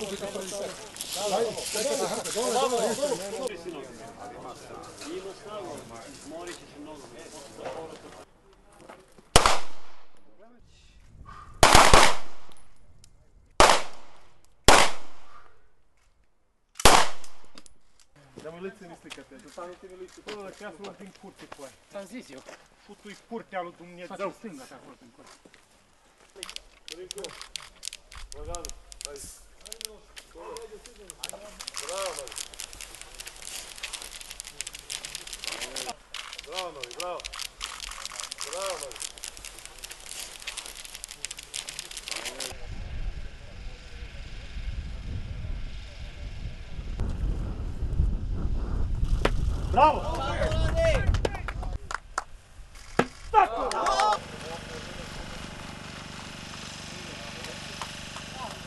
Dar mă lăți în isticăte, să stau în isticăte. Bă, trebuie să luăm din curte cu aia. Ți-am zis eu. Putu-i curtea lui Dumnezeu. Face stânga pe acolo prin curte. Rico, Băganu, hai. Bravo, măi. Bravo, măi, bravo. Bravo, măi. Bravo!